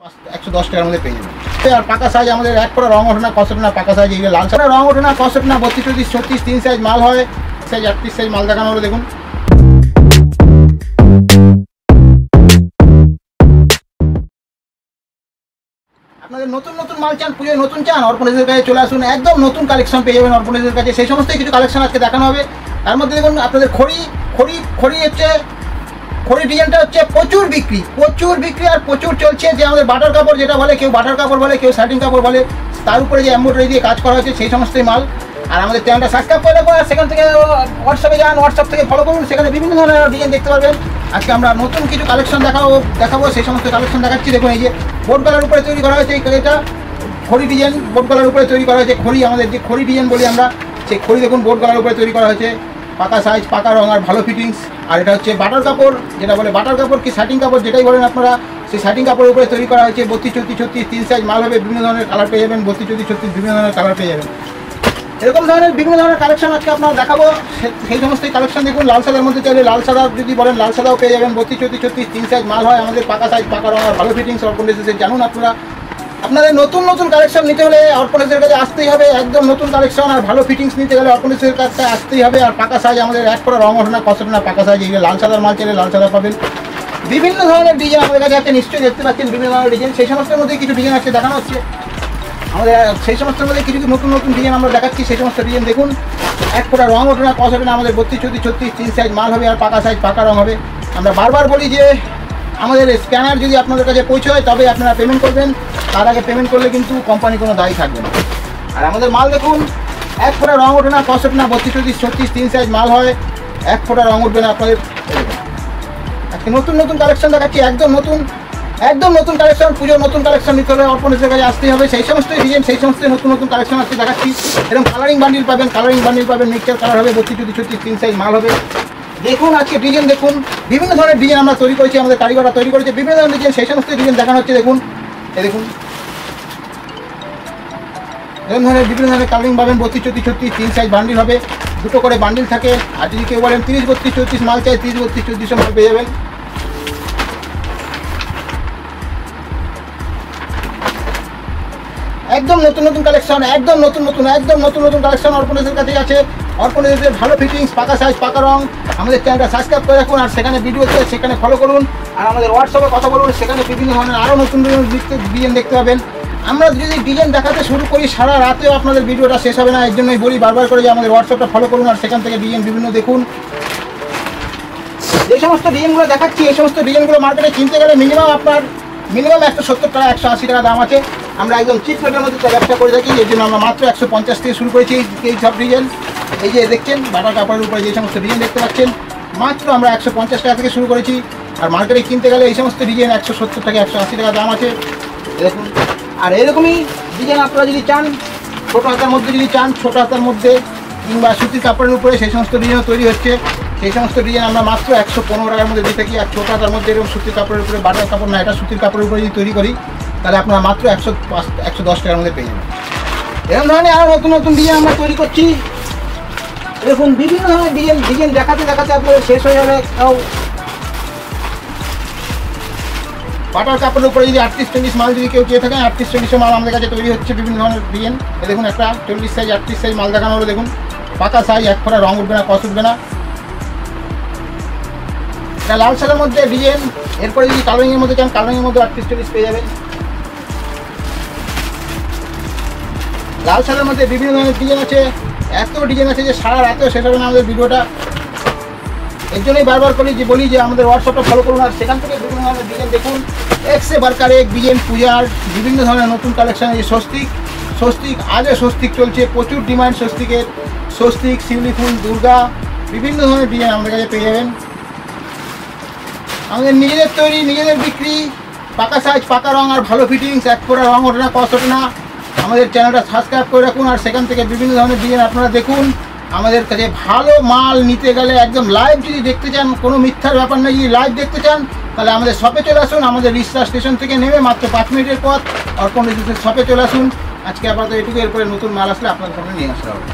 110 টাকার মধ্যে পেয়ে যাবেন। আর পাকা সাইজ আমাদের এক করে রং ওঠে না, কষ্ট না, পাকা সাইজ এইগুলো লাল সাদা রং ওঠে না, কষ্ট না, 32, 34, 36, 3 সাইজ মাল হয়, সাইজ 38 সাইজ মাল দেখানো হলো দেখুন। আপনাদের নতুন নতুন মাল চান, পুজোয় নতুন চান, অর্পণের কাছে চলে আসুন, একদম নতুন কালেকশন পেয়ে যাবেন অর্পণের কাছে। সেই সমস্ত কিছু কালেকশন আজকে দেখানো হবে। তার মধ্যে দেখুন আপনাদের খড়ি হচ্ছে, খড়ি ডিজাইনটা হচ্ছে প্রচুর বিক্রি আর প্রচুর চলছে। যে আমাদের বাটার কাপড় যেটা বলে, কেউ বাটার কাপড় বলে, কেউ শার্টিং কাপড় বলে, তার উপরে যে এমব্রয়ডারি দিয়ে কাজ করা হয়েছে সেই সমস্তই মাল। আর আমাদের চ্যানেলটা সাবস্ক্রাইব করে রাখুন, আর সেখান থেকে হোয়াটসঅ্যাপে যান, হোয়াটসঅ্যাপ থেকে ফলো করুন, সেখানে বিভিন্ন ধরনের ডিজাইন দেখতে পারবেন। আজকে আমরা নতুন কিছু কালেকশন দেখাবো, সেই সমস্ত কালেকশন দেখাচ্ছি। দেখুন এই যে বোর্ড কালার উপরে তৈরি করা হয়েছে, এটা খড়ি ডিজাইন বোর্ড কালার উপরে তৈরি করা হয়েছে। খড়ি আমাদের যে খড়ি ডিজাইন বলি আমরা, সেই খড়ি দেখুন বোর্ড কালার উপরে তৈরি করা হয়েছে, পাকা সাইজ, পাকা রং আর ভালো ফিটিংস। আর এটা হচ্ছে বাটার কাপড়, যেটা বলে বাটার কাপড় কি শার্টিং কাপড় যেটাই বলেন আপনারা, সেই শার্টিং কাপড়ের উপরে তৈরি করা হয়েছে। 32, 34, 36, 3 সাইজ মাল হবে, বিভিন্ন ধরনের কালার পেয়ে যাবেন। 32, 34, 36 বিভিন্ন ধরনের কালার পেয়ে যাবেন। এরকম ধরনের বিভিন্ন ধরনের কালেকশন আজকে আপনারা দেখাবো। সেই সমস্ত কালেকশন দেখুন। লাল সাদার মধ্যে চাইলে লাল সাদা যদি বলেন, লাল সাদাও পেয়ে যাবেন। 32, 34, 36, 3 সাইজ মাল হয় আমাদের, পাকা সাইজ, পাকা রং আর ভালো ফিটিংস। অর্পণের জানুন আপনারা, আপনাদের নতুন নতুন কালেকশন নিতে হলে অর্পণের কাছে আসতেই হবে। একদম নতুন কালেকশন আর ভালো ফিটিংস নিতে গেলে অর্পণের কাছে আসতেই হবে। আর পাকা সাইজ আমাদের এক করে রং ওঠে না, কষ্ট না, পাকা সাইজ এইগুলো লাল সাদার মাল চাইলে লাল সাদা পাবেন। বিভিন্ন ধরনের ডিজাইন আমাদের কাছে আছে, নিশ্চয়ই দেখতে পাচ্ছেন বিভিন্ন ধরনের ডিজাইন। সেই সমস্তের মধ্যে কিছু ডিজাইন আছে দেখানো হচ্ছে আমাদের। সেই সমস্তের মধ্যে কিছু নতুন নতুন ডিজাইন আমরা দেখাচ্ছি। সেই সমস্ত ডিজাইন দেখুন। এক ফোঁটা রং ওঠে না, কষ্ট না, আমাদের 32, 34, 36, 3 সাইজ মাল হবে আর পাকা সাইজ, পাকা রং হবে। আমরা বারবার বলি যে আমাদের স্ক্যানার যদি আপনাদের কাছে পৌঁছয় তবে আপনারা পেমেন্ট করবেন, তার আগে পেমেন্ট করলে কিন্তু কোম্পানি কোনো দায়ী থাকবে না। আর আমাদের মাল দেখুন, এক ফোঁটা রং ওঠে না, কষ্ট না, 32, 34, 36, 3 সাইজ মাল হয়, এক ফোঁটা রং উঠবে না আপনাদের। আজকে নতুন নতুন কালেকশন দেখাচ্ছি, একদম নতুন কালেকশন। পুজোর নতুন কালেকশন নিতে হলে অর্পণের কাছে আসতেই হবে। সেই সমস্ত ডিজাইন, সেই সমস্ত নতুন নতুন কালেকশন আজকে দেখাচ্ছি। এরকম কালারিং বান্ডিল পাবেন, মিক্সচার কালার হবে, 32, 34, 36, 3 সাইজ মাল হবে। দেখুন আজকে ডিজাইন দেখুন, বিভিন্ন ধরনের ডিজাইন আমরা তৈরি করেছি, আমাদের কারিগররা তৈরি করেছে বিভিন্ন ধরনের ডিজাইন। সেই সমস্ত ডিজাইন দেখানো হচ্ছে দেখুন। দেখুন এরকম ধরনের বিভিন্ন ধরনের কালারিং পাবেন। 32, 34, 36, 3 সাইজ বান্ডিল হবে, দুটো করে বান্ডিল থাকে। আর যদি কেউ বলেন 30, 32, 34 মাল চাই, 30, 32, 34 মাল পেয়ে যাবেন। একদম নতুন কালেকশন, একদম নতুন কালেকশন অর্পণের কাছে আছে। অর্পণের ভালো ফিটিংস, পাকা সাইজ, পাকা রং। আমাদের চ্যানেলটা সাবস্ক্রাইব করে রাখুন, আর সেখানে ভিডিও আছে সেখানে ফলো করুন। আর আমাদের হোয়াটসঅ্যাপে কথা বলুন, সেখানে বিভিন্ন ধরনের আরও নতুন ডিজাইন দেখতে পাবেন। আমরা যদি ডিজাইন দেখাতে শুরু করি সারা রাতেও আপনাদের ভিডিওটা শেষ হবে না। এর জন্যই বলি বারবার করে যে আমাদের হোয়াটসঅ্যাপটা ফলো করুন, আর সেখান থেকে ডিজাইন বিভিন্ন দেখুন। যে সমস্ত ডিজাইনগুলো দেখাচ্ছি, এই সমস্ত ডিজাইনগুলো মার্কেটে কিনতে গেলে মিনিমাম 170 টাকা, 180 টাকা দাম আছে। আমরা একদম চিপ রেটের মধ্যে ব্যবসা করে থাকি, এর জন্য আমরা মাত্র 150 থেকে শুরু করেছি এই সব ডিজাইন। এই যে দেখছেন বাটার কাপড়ের উপরে যে সমস্ত ডিজাইন দেখতে পাচ্ছেন, মাত্র আমরা 150 টাকা থেকে শুরু করেছি। আর মার্কেটে কিনতে গেলে এই সমস্ত ডিজাইন 170 থেকে 180 টাকা দাম আছে দেখুন। আর এরকমই ডিজাইন আপনারা যদি চান, ছোটো হাতার মধ্যে যদি চান, ছোটো হাতার মধ্যে কিংবা সুতির কাপড়ের উপরে সেই সমস্ত ডিজাইন তৈরি হচ্ছে। সেই সমস্ত ডিজাইন আমরা মাত্র 115 টাকার মধ্যে দিয়ে থাকি। আর ছোটো হাতার মধ্যে এরকম সুতির কাপড়ের উপরে, বাটার কাপড় না, এটা সুতির কাপড়ের উপরে যদি তৈরি করি তাহলে আপনারা মাত্র 110 টাকার মধ্যে পেয়ে যাবেন। এরকম ধরনের আরও নতুন ডিজাইন আমরা তৈরি করছি। এরকম বিভিন্ন ধরনের ডিজাইন দেখাতে আপনাদের শেষ হয়ে যাবে। তাও বাটার কাপড়ের উপরে যদি 38, 40 মাল যদি কেউ চেয়ে থাকেন, 38, 40 মাল আমাদের কাছে তৈরি হচ্ছে বিভিন্ন ধরনের ডিজাইন। দেখুন একটা 40 সাইজ, 38 সাইজ মাল দেখানো হলো দেখুন। পাকা সাইজ, এক ফোঁটা রং উঠবে না, কষ উঠবে না। এটা লাল সাদার মধ্যে ডিজাইন। এরপরে যদি কালারিংয়ের মধ্যে চান, কালারিংয়ের মধ্যে 38, 40 পেয়ে যাবেন। লাল সাদার মধ্যে বিভিন্ন ধরনের ডিজাইন আছে, এত ডিজাইন আছে যে সারা রাতেও শেষ হবে না আমাদের ভিডিওটা। এর জন্যই বারবার বলি যে আমাদের হোয়াটসঅ্যাপটা ফলো করুন, আর সেখান থেকে বিভিন্ন ধরনের ডিজাইন দেখুন। একসে বারকার এক ডিজাইন, পূজার বিভিন্ন ধরনের নতুন কালেকশন। এই স্বস্তিক আজও স্বস্তিক চলছে, প্রচুর ডিমান্ড স্বস্তিকের। স্বস্তিক, শিউলি ফুল, দুর্গা, বিভিন্ন ধরনের ডিজাইন আমাদের কাছে পেয়ে যাবেন। আমাদের নিজেদের তৈরি, নিজেদের বিক্রি, পাকা সাইজ, পাকা রং আর ভালো ফিটিংস, এক ফোঁটা রং ওঠে না, কষ্ট ওঠে না। আমাদের চ্যানেলটা সাবস্ক্রাইব করে রাখুন, আর সেখান থেকে বিভিন্ন ধরনের ডিজাইন আপনারা দেখুন। আমাদের কাছে ভালো মাল নিতে গেলে একদম লাইভ যদি দেখতে চান, কোনো মিথ্যার ব্যাপার নেই, যদি লাইভ দেখতে চান তাহলে আমাদের শপে চলে আসুন। আমাদের রিস্তা স্টেশন থেকে নেমে মাত্র 5 মিনিটের পথ অর্পণ শপে চলে আসুন। আজকে আপাতত এটুকু, এরপরে নতুন মাল আসলে আপনাদের সামনে নিয়ে আসা হবে।